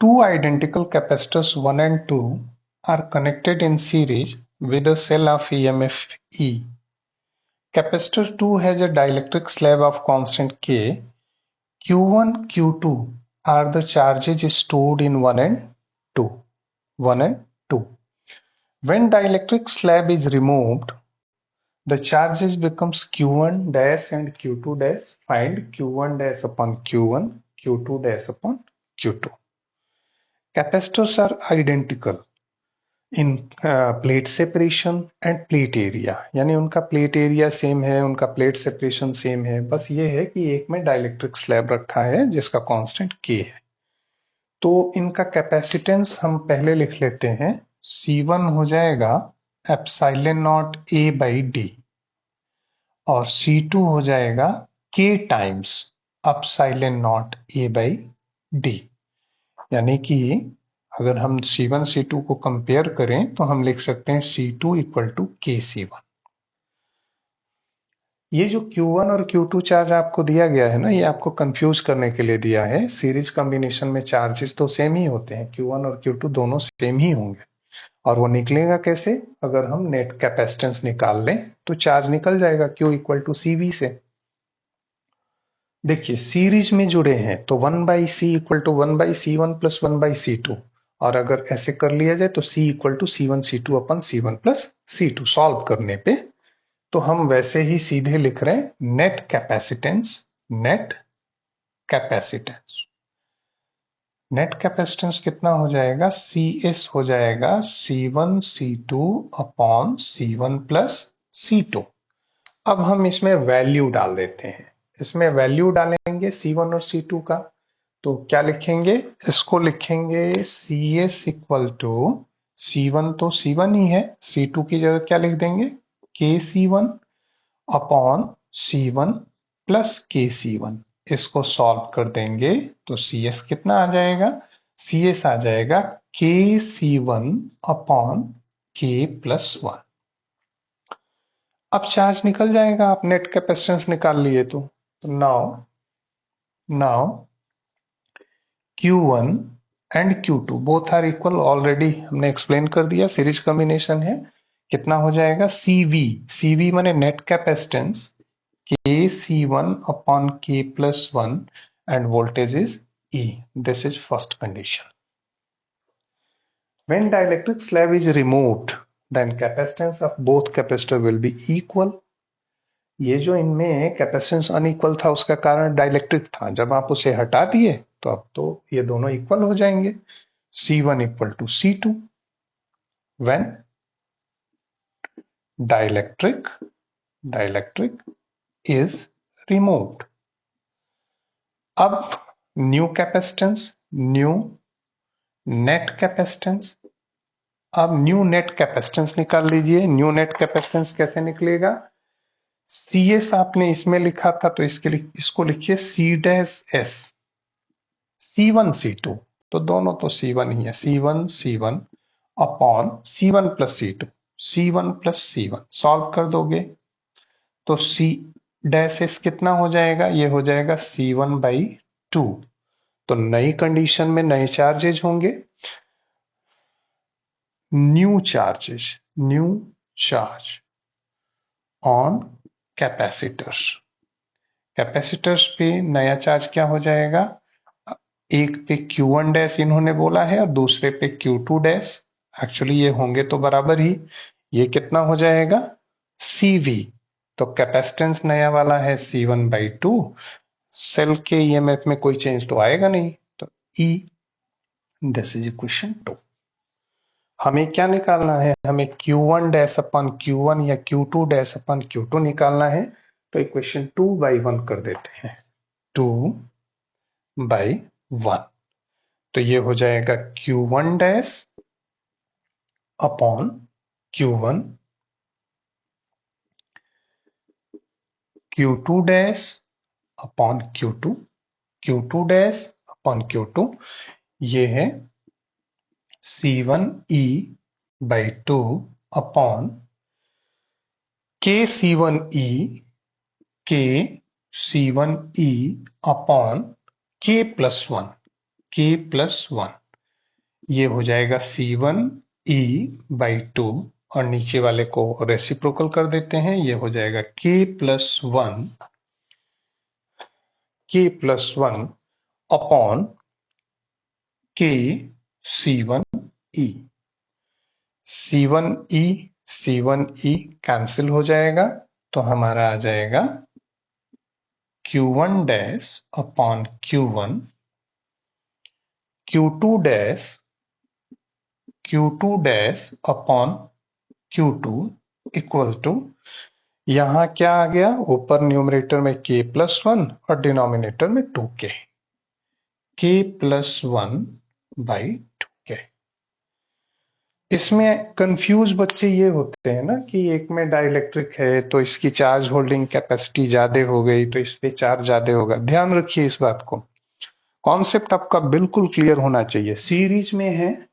Two identical capacitors 1 and 2 are connected in series with a cell of EMF E. Capacitor 2 has a dielectric slab of constant K. Q1, Q2 are the charges stored in 1 and 2. 1 and 2. When dielectric slab is removed, the charges becomes Q1 dash and Q2 dash. Find Q1 dash upon Q1, Q2 dash upon Q2. Capacitors are identical in plate separation end plate area, यानी उनका plate area same है, उनका plate separation same है, बस ये है कि एक में डाइलेक्ट्रिक स्लैब रखा है जिसका कांस्टेंट के है। तो इनका कैपेसिटेंस हम पहले लिख लेते हैं, C1 हो जाएगा epsilon not A by D और C2 हो जाएगा K times epsilon not A by D. यानी कि अगर हम C1 C2 को कंपेयर करें तो हम लिख सकते हैं C2 इक्वल टू KC1। ये जो Q1 और Q2 चार्ज आपको दिया गया है ना, ये आपको कंफ्यूज करने के लिए दिया है। सीरीज कॉम्बिनेशन में चार्जेस तो सेम ही होते हैं, Q1 और Q2 दोनों सेम ही होंगे। और वो निकलेगा कैसे? अगर हम नेट कैपेसिटेंस निकाल लें तो चार्ज निकल जाएगा Q इक्वल टू CV से। देखिए सीरीज में जुड़े हैं तो 1/C equal to 1/C1 plus 1/C2, और अगर ऐसे कर लिया जाए तो C equal to C1 C2 अपन C1 प्लस C2 सॉल्व करने पे तो हम वैसे ही सीधे लिख रहे हैं net capacitance. Net capacitance net capacitance कितना हो जाएगा? CS हो जाएगा C1 C2 upon C1 plus C2। अब हम इसमें वैल्यू डाल देते हैं, इसमें वैल्यू डालेंगे C1 और C2 का, तो क्या लिखेंगे? इसको लिखेंगे CS इक्वल टू C1 तो C1 ही है, C2 की जगह क्या लिख देंगे? KC1 upon C1 plus KC1। इसको सॉल्व कर देंगे तो CS कितना आ जाएगा? CS आ जाएगा KC1 अपॉन K प्लस 1। अब चार्ज निकल जाएगा, आप नेट कैपेसिटेंस निकाल लिए तो now Q1 and Q2 both are equal, already हमने एक्सप्लेन कर दिया, सीरीज कॉम्बिनेशन है। कितना हो जाएगा? CV माने net capacitance KC1 upon K plus 1 and voltage is E. This is first condition. When dielectric slab is removed, then capacitance of both capacitor will be equal. ये जो इनमें कैपेसिटेंस अनइक्वल था उसका कारण डाइलेक्ट्रिक था, जब आप उसे हटा दिए तो अब तो ये दोनों इक्वल हो जाएंगे। C1 equal to C2 when dielectric is removed. अब new capacitance, new net capacitance. अब न्यू नेट कैपेसिटेंस निकाल लीजिए। न्यू नेट कैपेसिटेंस कैसे निकलेगा? CS आपने इसमें लिखा था तो इसको लिखिए C dash S। C1 C2 तो दोनों तो C1 ही है, C1 C1 upon C1 plus C2, C1 plus C1 solve कर दोगे तो C डैश S कितना हो जाएगा? ये हो जाएगा C1/2। तो नई कंडीशन में नए चार्जेज होंगे, new charge on capacitors. Capacitors पे नया चार्ज क्या हो जाएगा? एक पे Q1 डैश इन्होंने बोला है और दूसरे पे Q2 डैश, एक्चुअली ये होंगे तो बराबर ही। ये कितना हो जाएगा? CV। तो कैपेसिटेंस नया वाला है C1/2, सेल के EMF में कोई चेंज तो आएगा नहीं, तो E। This is equation 2। हमें क्या निकालना है? हमें Q1 डैश अपन Q1 या Q2 डैश अपन Q2 निकालना है, तो इक्वेशन 2/1 कर देते हैं, 2/1। तो ये हो जाएगा Q1 dash upon Q1, Q2 dash upon Q2, Q2 dash upon Q2। ये है C1E/2 upon KC1E upon K plus 1। ये हो जाएगा C1e/2 और नीचे वाले को रेसिप्रोकल कर देते हैं, ये हो जाएगा k+1 upon k C1e। C1e cancel हो जाएगा तो हमारा आ जाएगा Q1 dash upon Q1, Q2 dash upon Q2 equal to, यहां क्या आ गया, ऊपर न्यूमरेटर में k+1 और डिनोमिनेटर में 2k, k+1/2k। इसमें कंफ्यूज बच्चे ये होते हैं ना कि एक में डाइलेक्ट्रिक है तो इसकी चार्ज होल्डिंग कैपेसिटी ज्यादा हो गई तो इस पे चार्ज ज्यादा होगा। ध्यान रखिए इस बात को, कॉन्सेप्ट आपका बिल्कुल क्लियर होना चाहिए। सीरीज में है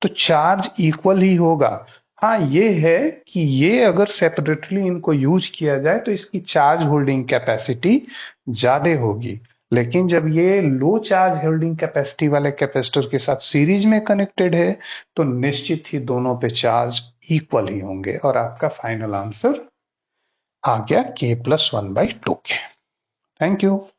तो चार्ज इक्वल ही होगा। हाँ ये है कि ये अगर सेपरेटली इनको यूज किया जाए तो इसकी चार्ज होल्डिंग कैपेसिटी ज्यादा होगी, लेकिन जब ये लो चार्ज होल्डिंग कैपेसिटी वाले कैपेसिटर के साथ सीरीज में कनेक्टेड है तो निश्चित ही दोनों पे चार्ज इक्वल ही होंगे और आपका फाइनल आंसर आ गया k+1/2k। Thank you.